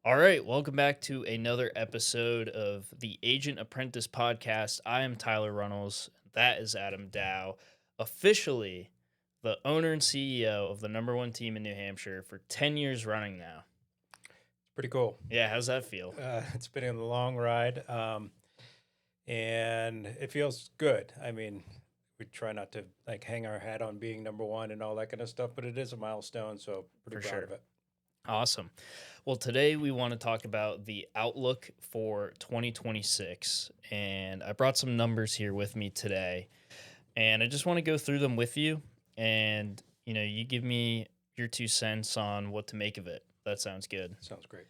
All right, welcome back to another episode of the Agent Apprentice podcast. I am Tyler Runnals. That is Adam Dow, officially the owner and CEO of the number one team in New Hampshire for 10 years running now. Pretty cool. Yeah, how's that feel? It's been a long ride, and it feels good. I mean, we try not to like hang our hat on being number one and all that kind of stuff, but it is a milestone, so pretty For proud sure. of it. Awesome. Well, today we want to talk about the outlook for 2026. And I brought some numbers here with me today. And I just want to go through them with you. And, you give me your 2 cents on what to make of it. That sounds good. Sounds great.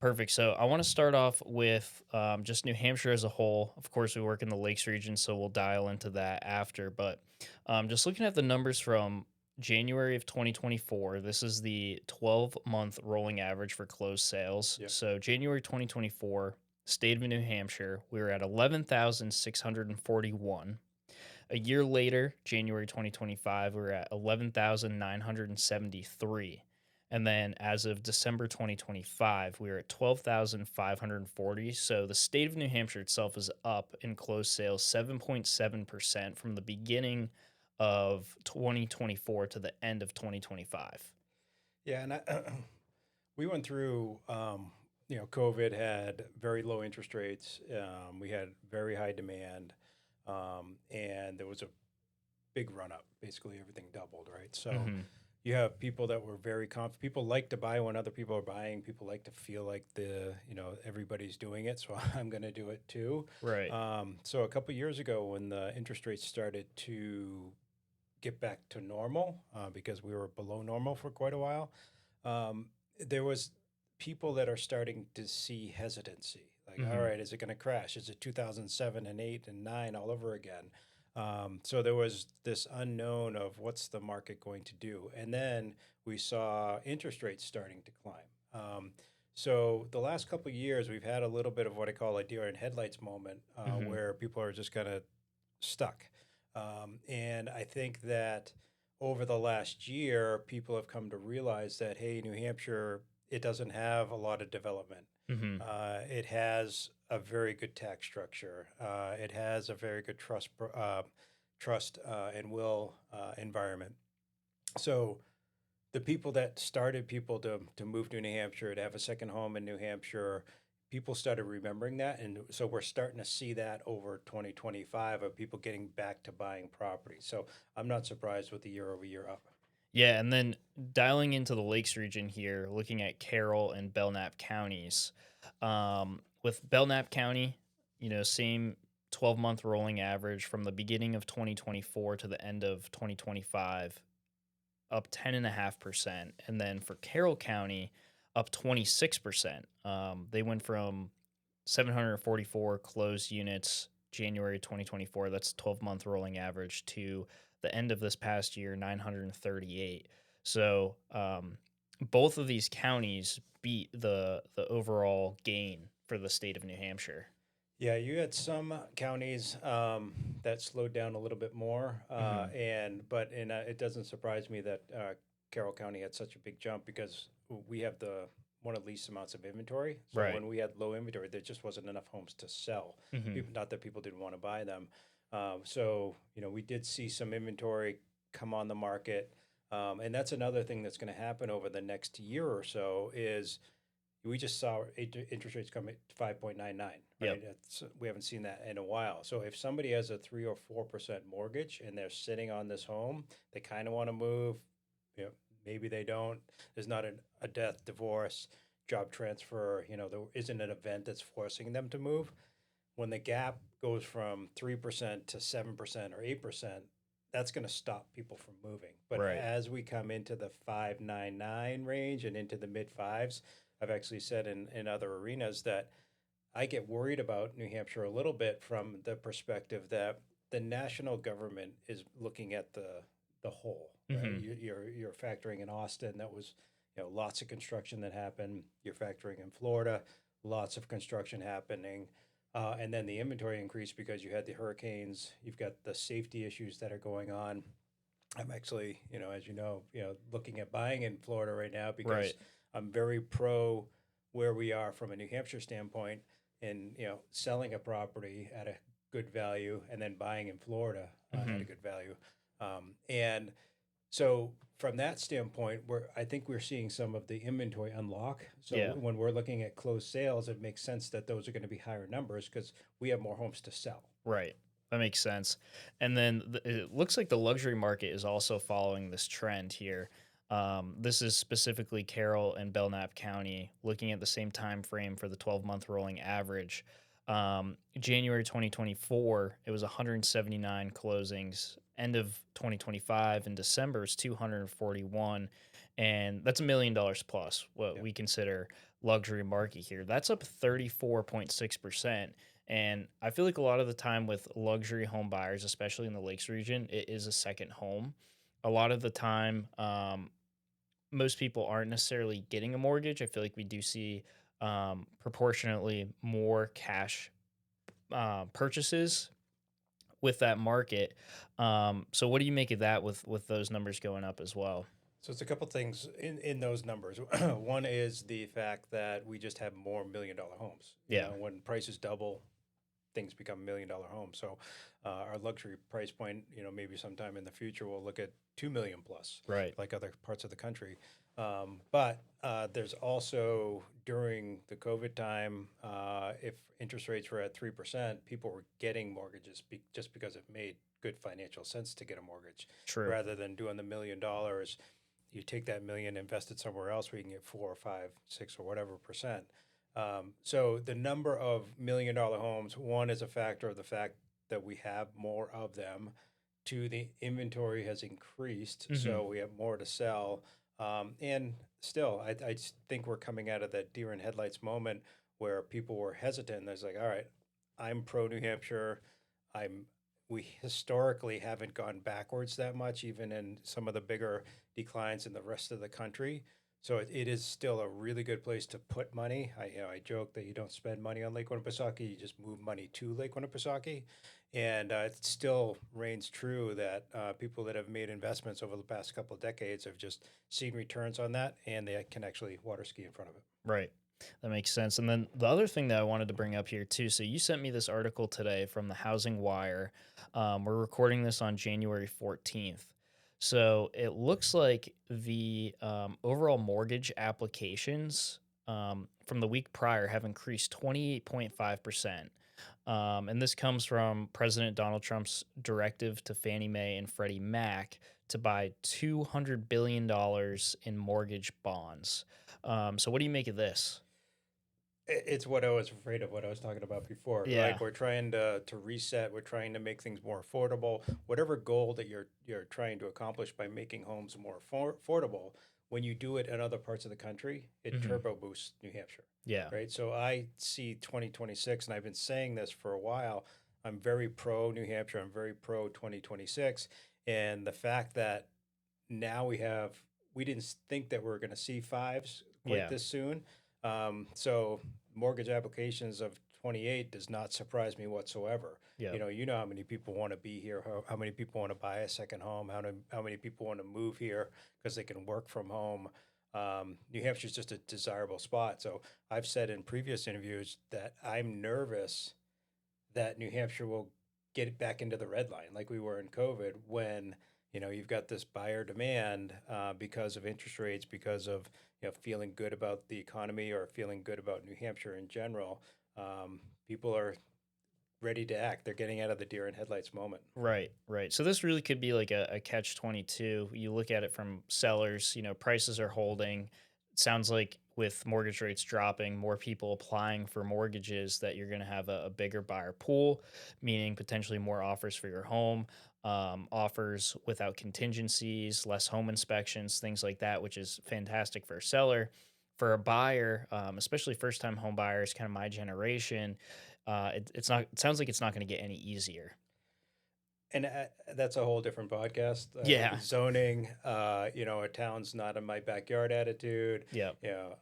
Perfect. So I want to start off with just New Hampshire as a whole. Of course, we work in the Lakes region, so we'll dial into that after. But just looking at the numbers from January of 2024, this is the 12-month rolling average for closed sales. Yep. So January 2024, state of New Hampshire, we were at 11,641. A year later, January 2025, we were at 11,973. And then as of December 2025, we were at 12,540. So the state of New Hampshire itself is up in closed sales 7.7% from the beginning of 2024 to the end of 2025. Yeah, and we went through, COVID had very low interest rates. We had very high demand, and there was a big run up. Basically, everything doubled, right? So Hmm. you have people that were very confident. People like to buy when other people are buying. People like to feel like everybody's doing it, so I'm going to do it too. Right. So a couple years ago, when the interest rates started to get back to normal, because we were below normal for quite a while, there was people that are starting to see hesitancy. Like, all Hmm. right, is it going to crash? Is it 2007 and 8 and 9 all over again? So there was this unknown of what's the market going to do. And then we saw interest rates starting to climb. So the last couple of years, we've had a little bit of what I call a deer in headlights moment, Hmm. where people are just kind of stuck. And I think that over the last year, people have come to realize that, hey, New Hampshire, it doesn't have a lot of development. Hmm. It has a very good tax structure. It has a very good trust and will environment. So the people that started people to move to New Hampshire, to have a second home in New Hampshire, people started remembering that. And so we're starting to see that over 2025 of people getting back to buying property. So I'm not surprised with the year over year up. Yeah, and then dialing into the Lakes region here, looking at Carroll and Belknap counties. With Belknap County, same 12-month rolling average from the beginning of 2024 to the end of 2025, up 10.5%. And then for Carroll County, up 26%. They went from 744 closed units January 2024, that's 12-month rolling average, to the end of this past year, 938. So both of these counties beat the overall gain for the state of New Hampshire. Yeah, you had some counties that slowed down a little bit more, Hmm. and it doesn't surprise me that Carroll County had such a big jump because we have the one of the least amounts of inventory. So Right. when we had low inventory, there just wasn't enough homes to sell. Hmm. People, not that people didn't want to buy them. So we did see some inventory come on the market, and that's another thing that's going to happen over the next year or so is we just saw interest rates come at 5.99, right? Yep. We haven't seen that in a while. So if somebody has a 3 or 4% mortgage and they're sitting on this home, they kind of want to move. Maybe they don't. There's not a death, divorce, job transfer. There isn't an event that's forcing them to move. When the gap goes from 3% to 7% or 8%, that's going to stop people from moving. But Right. as we come into the 5.99 range and into the mid fives, I've actually said in other arenas that I get worried about New Hampshire a little bit from the perspective that the national government is looking at the whole, right? Hmm. You're factoring in Austin, that was lots of construction that happened. You're factoring in Florida, lots of construction happening. And then the inventory increased because you had the hurricanes. You've got the safety issues that are going on. I'm actually, as looking at buying in Florida right now because Right. I'm very pro where we are from a New Hampshire standpoint in, selling a property at a good value and then buying in Florida at a Hmm. good value. And so from that standpoint, I think we're seeing some of the inventory unlock. So Yeah. when we're looking at closed sales, it makes sense that those are going to be higher numbers because we have more homes to sell. Right. That makes sense. And then it looks like the luxury market is also following this trend here. This is specifically Carroll and Belknap County, looking at the same time frame for the 12-month rolling average. January 2024, it was 179 closings. End of 2025 in December is 241, and that's $1 million plus. What Yeah. we consider luxury market here, that's up 34.6%. And I feel like a lot of the time with luxury home buyers, especially in the Lakes region, it is a second home. A lot of the time, most people aren't necessarily getting a mortgage. I feel like we do see proportionately more cash purchases with that market. So, what do you make of that with those numbers going up as well? So it's a couple things in those numbers. One is the fact that we just have more $1 million homes. Yeah, When prices double, things become $1 million homes. So our luxury price point, maybe sometime in the future we'll look at 2 million plus, right. like other parts of the country. But there's also during the COVID time, if interest rates were at 3%, people were getting mortgages just because it made good financial sense to get a mortgage True. rather than doing the $1 million. You take that million, invest it somewhere else where you can get 4 or 5, 6 or whatever percent. So the number of $1 million homes, one is a factor of the fact that we have more of them. Two, the inventory has increased, Hmm. so we have more to sell. And still, I just think we're coming out of that deer in headlights moment where people were hesitant. There's like, all right, I'm pro New Hampshire. I'm we historically haven't gone backwards that much, even in some of the bigger declines in the rest of the country. So it is still a really good place to put money. I joke that you don't spend money on Lake Winnipesaukee, you just move money to Lake Winnipesaukee, and it still reigns true that people that have made investments over the past couple of decades have just seen returns on that, and they can actually water ski in front of it. Right. That makes sense. And then the other thing that I wanted to bring up here too. So you sent me this article today from the Housing Wire. We're recording this on January 14th. So it looks like the overall mortgage applications from the week prior have increased 28.5%. And this comes from President Donald Trump's directive to Fannie Mae and Freddie Mac to buy $200 billion in mortgage bonds. So what do you make of this? It's what I was afraid of, what I was talking about before. Yeah. Like we're trying to reset, we're trying to make things more affordable. Whatever goal that you're trying to accomplish by making homes more affordable, when you do it in other parts of the country, it Hmm. turbo boosts New Hampshire, Yeah. right? So I see 2026, and I've been saying this for a while. I'm very pro New Hampshire. I'm very pro 2026, and the fact that now we didn't think that we are going to see fives quite Yeah. this soon. So mortgage applications of 28 does not surprise me whatsoever. Yeah. How many people want to be here, how many people want to buy a second home, how many people want to move here because they can work from home. New Hampshire is just a desirable spot. So I've said in previous interviews that I'm nervous that New Hampshire will get it back into the red line like we were in COVID when you've got this buyer demand because of interest rates, because of feeling good about the economy or feeling good about New Hampshire in general. People are ready to act. They're getting out of the deer in headlights moment. Right, right. So this really could be like a catch 22. You look at it from sellers, prices are holding. Sounds like with mortgage rates dropping, more people applying for mortgages, that you're going to have a bigger buyer pool, meaning potentially more offers for your home, offers without contingencies, less home inspections, things like that, which is fantastic for a seller. For a buyer, especially first time home buyers, kind of my generation, it's not, it sounds like it's not going to get any easier. And that's a whole different podcast. Yeah. Zoning, a town's not in my backyard attitude. Yep.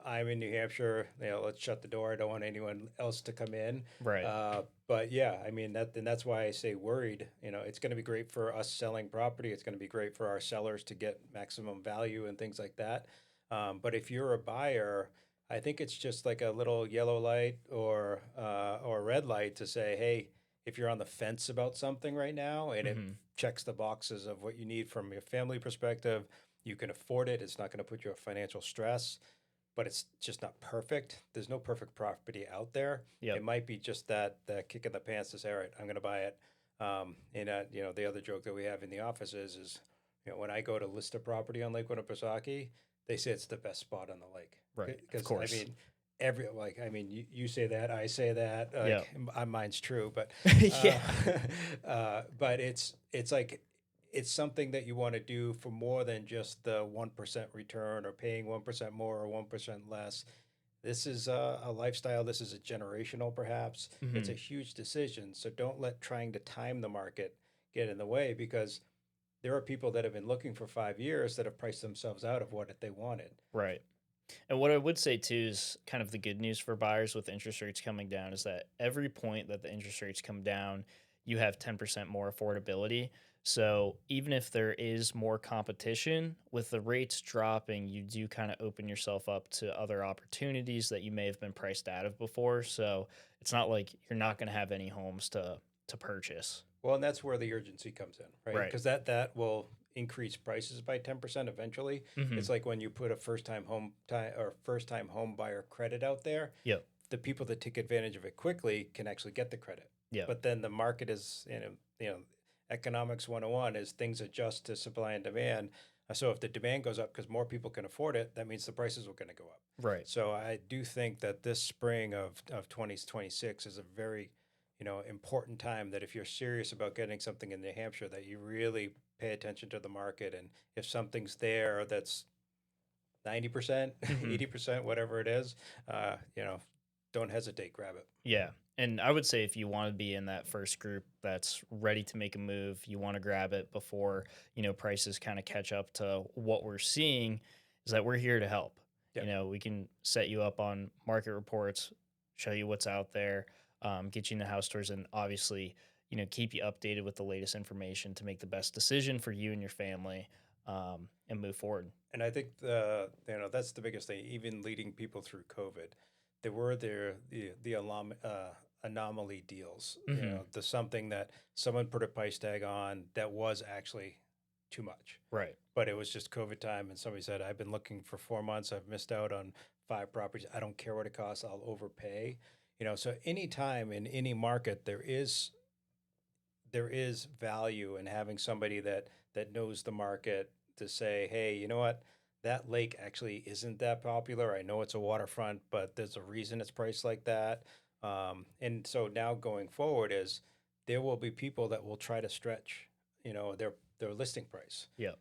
I'm in New Hampshire. Let's shut the door. I don't want anyone else to come in. Right. But yeah, I mean and that's why I say worried. It's going to be great for us selling property. It's going to be great for our sellers to get maximum value and things like that. But if you're a buyer, I think it's just like a little yellow light or a red light to say, hey, if you're on the fence about something right now and it Hmm. checks the boxes of what you need from your family perspective, you can afford it. It's not going to put you at financial stress, but it's just not perfect. There's no perfect property out there. Yep. It might be just that kick in the pants to say, all right, I'm going to buy it. The other joke that we have in the office is, when I go to list a property on Lake Winnipesaukee, they say it's the best spot on the lake. Right. Of Because I course. mean, you say that, I say that, Yep. like mine's true, but uh, Yeah. but it's like it's something that you want to do for more than just the 1% return or paying 1% more or 1% less. This is a lifestyle. This is a generational, perhaps. It's a Hmm. huge decision. So don't let trying to time the market get in the way, because there are people that have been looking for 5 years that have priced themselves out of what they wanted. Right. And what I would say too is kind of the good news for buyers with interest rates coming down is that every point that the interest rates come down, you have 10% more affordability. So even if there is more competition, with the rates dropping, you do kind of open yourself up to other opportunities that you may have been priced out of before. So it's not like you're not going to have any homes to purchase. Well, and that's where the urgency comes in, right? Right. Because that will increase prices by 10% eventually. Hmm. It's like when you put a first time home buyer credit out there, Yep. the people that take advantage of it quickly can actually get the credit. Yep. But then the market is, economics 101 is things adjust to supply and demand. So if the demand goes up because more people can afford it, that means the prices are going to go up. Right. So I do think that this spring of 2026 is a very, important time, that if you're serious about getting something in New Hampshire, that you really pay attention to the market. And if something's there that's 90%, Hmm. 80%, whatever it is, uh, you know, don't hesitate, grab it. Yeah. And I would say if you want to be in that first group that's ready to make a move, you want to grab it before, prices kind of catch up to what we're seeing, is that we're here to help. Yeah. We can set you up on market reports, show you what's out there, get you in the house tours, and obviously, keep you updated with the latest information to make the best decision for you and your family, and move forward. And I think that's the biggest thing. Even leading people through COVID, there were anomaly deals. Hmm. The something that someone put a price tag on that was actually too much, Right. but it was just COVID time, and somebody said, "I've been looking for 4 months. I've missed out on 5 properties. I don't care what it costs. I'll overpay." So anytime in any market, there is value in having somebody that knows the market to say, hey, you know what? That lake actually isn't that popular. I know it's a waterfront, but there's a reason it's priced like that. And so now going forward is there will be people that will try to stretch, their listing price. Yep.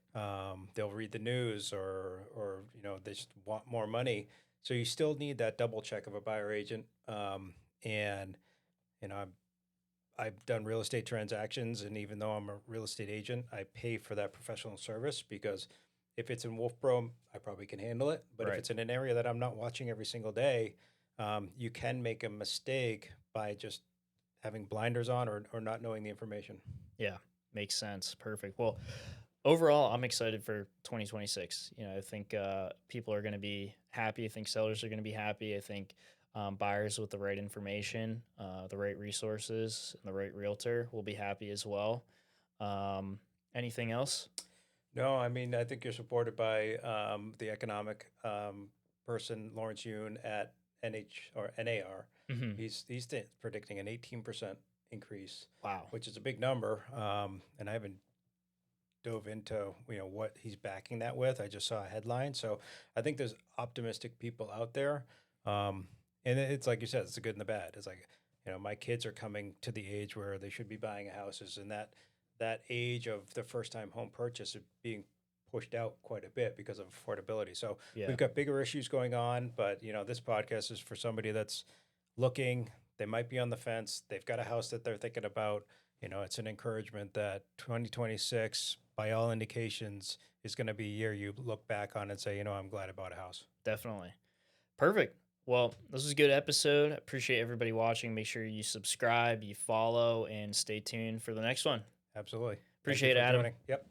They'll read the news or they just want more money. So you still need that double check of a buyer agent. And you know, I've done real estate transactions, and even though I'm a real estate agent, I pay for that professional service, because if it's in Wolfboro, I probably can handle it. But if Right. it's in an area that I'm not watching every single day, you can make a mistake by just having blinders on or not knowing the information. Yeah, makes sense. Perfect. Well, overall, I'm excited for 2026. I think people are going to be happy. I think sellers are going to be happy. I think buyers with the right information, the right resources, and the right realtor will be happy as well. Um, Anything else? No, I mean, I think you're supported by the economic person, Lawrence Yoon at NAR. Hmm. He's predicting an 18% increase, Wow. which is a big number. And I haven't dove into what he's backing that with. I just saw a headline, so I think there's optimistic people out there. Um, and it's like you said, it's the good and the bad. It's like my kids are coming to the age where they should be buying houses, and that age of the first time home purchase is being pushed out quite a bit because of affordability. So Yeah, we've got bigger issues going on, but this podcast is for somebody that's looking. They might be on the fence. They've got a house that they're thinking about. It's an encouragement that 2026, by all indications, is going to be a year you look back on and say, I'm glad I bought a house. definitely. Perfect. Well, this was a good episode. I appreciate everybody watching. Make sure you subscribe, you follow, and stay tuned for the next one. Absolutely. Thank you Appreciate it, for Adam. joining. Yep.